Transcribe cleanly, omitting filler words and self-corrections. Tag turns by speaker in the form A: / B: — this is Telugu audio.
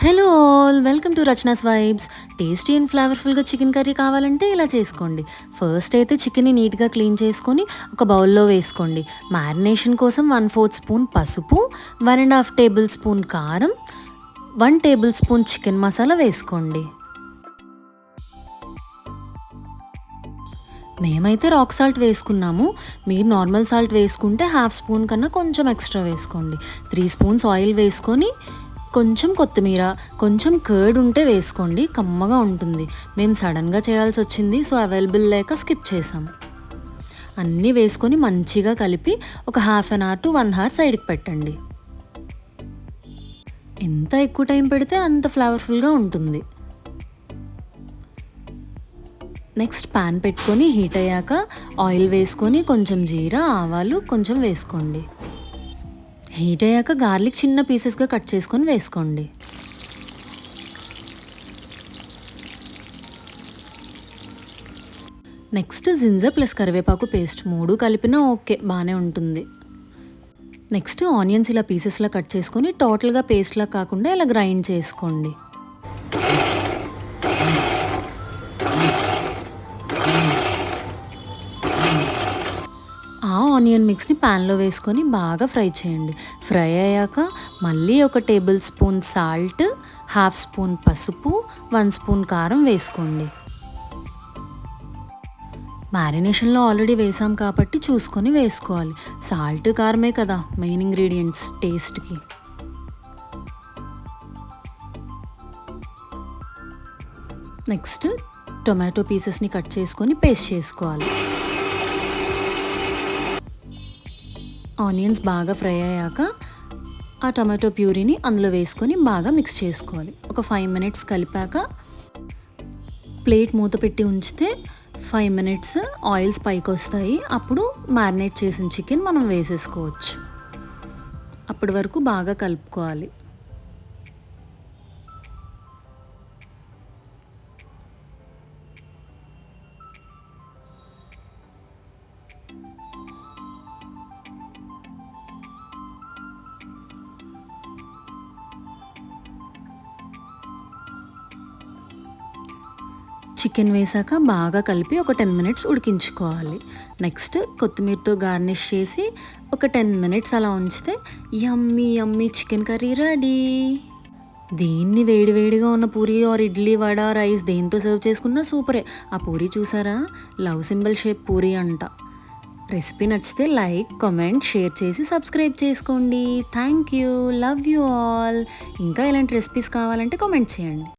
A: Hello all, welcome to Rachana's vibes. Tasty and ఫ్లేవర్ఫుల్గా చికెన్ కర్రీ కావాలంటే ఇలా చేసుకోండి. ఫస్ట్ అయితే చికెన్ని నీట్గా క్లీన్ చేసుకొని ఒక బౌల్లో వేసుకోండి. మ్యారినేషన్ కోసం 1/4 స్పూన్ పసుపు, 1.5 టేబుల్ స్పూన్ కారం, 1 టేబుల్ స్పూన్ చికెన్ మసాలా వేసుకోండి. మేమైతే రాక్ సాల్ట్ వేసుకున్నాము. మీరు నార్మల్ సాల్ట్ వేసుకుంటే 1/2 స్పూన్ కన్నా కొంచెం ఎక్స్ట్రా వేసుకోండి. 3 స్పూన్స్ ఆయిల్ వేసుకొని కొంచెం కొత్తిమీర, కొంచెం కర్డ్ ఉంటే వేసుకోండి, కమ్మగా ఉంటుంది. మేము సడన్గా చేయాల్సి వచ్చింది, సో అవైలబుల్ లేక స్కిప్ చేసాం. అన్నీ వేసుకొని మంచిగా కలిపి ఒక 1/2 అవర్ టు 1 అవర్ సైడ్కి పెట్టండి. ఎంత ఎక్కువ టైం పెడితే అంత ఫ్లేవర్ఫుల్గా ఉంటుంది. నెక్స్ట్ ప్యాన్ పెట్టుకొని హీట్ అయ్యాక ఆయిల్ వేసుకొని కొంచెం జీరా, ఆవాలు కొంచెం వేసుకోండి. హీట్ అయ్యాక గార్లిక్ చిన్న పీసెస్గా కట్ చేసుకొని వేసుకోండి. నెక్స్ట్ జింజర్ ప్లస్ కరివేపాకు పేస్ట్ 3 కలిపినా ఓకే, బాగానే ఉంటుంది. నెక్స్ట్ ఆనియన్స్ ఇలా పీసెస్లా కట్ చేసుకొని టోటల్గా పేస్ట్లా కాకుండా ఇలా గ్రైండ్ చేసుకోండి. ఆ ఆనియన్ మిక్స్ని ప్యాన్లో వేసుకొని బాగా ఫ్రై చేయండి. ఫ్రై అయ్యాక మళ్ళీ ఒక టేబుల్ స్పూన్ సాల్ట్, 1/2 స్పూన్ పసుపు, 1 స్పూన్ కారం వేసుకోండి. మ్యారినేషన్లో ఆల్రెడీ వేసాం కాబట్టి చూసుకొని వేసుకోవాలి. సాల్ట్, కారమే కదా మెయిన్ ఇంగ్రీడియంట్స్ టేస్ట్కి. నెక్స్ట్ టొమాటో పీసెస్ని కట్ చేసుకొని పేస్ట్ చేసుకోవాలి. ఆనియన్స్ బాగా ఫ్రై అయ్యాక ఆ టమాటో ప్యూరీని అందులో వేసుకొని బాగా మిక్స్ చేసుకోవాలి. ఒక 5 మినిట్స్ కలిపాక ప్లేట్ మూత పెట్టి ఉంచితే 5 మినిట్స్ ఆయిల్స్ పైకి వస్తాయి. అప్పుడు మ్యారినేట్ చేసిన చికెన్ మనం వేసేసుకోవచ్చు. అప్పటి వరకు బాగా కలుపుకోవాలి. చికెన్ వేసాక బాగా కలిపి ఒక 10 మినిట్స్ ఉడికించుకోవాలి. నెక్స్ట్ కొత్తిమీరతో గార్నిష్ చేసి ఒక 10 మినిట్స్ అలా ఉంచితే యమ్మీ యమ్మీ చికెన్ కర్రీ రెడీ. దీన్ని వేడివేడిగా ఉన్న పూరి ఆర్ ఇడ్లీ, వడ, రైస్ దేంతో సర్వ్ చేసుకున్నా సూపరే. ఆ పూరి చూసారా, లవ్ సింబల్ షేప్ పూరి అంట. రెసిపీ నచ్చితే లైక్, కామెంట్, షేర్ చేసి సబ్స్క్రైబ్ చేసుకోండి. Thank you, love you all. ఇంకా ఇలాంటి రెసిపీస్ కావాలంటే కామెంట్ చేయండి.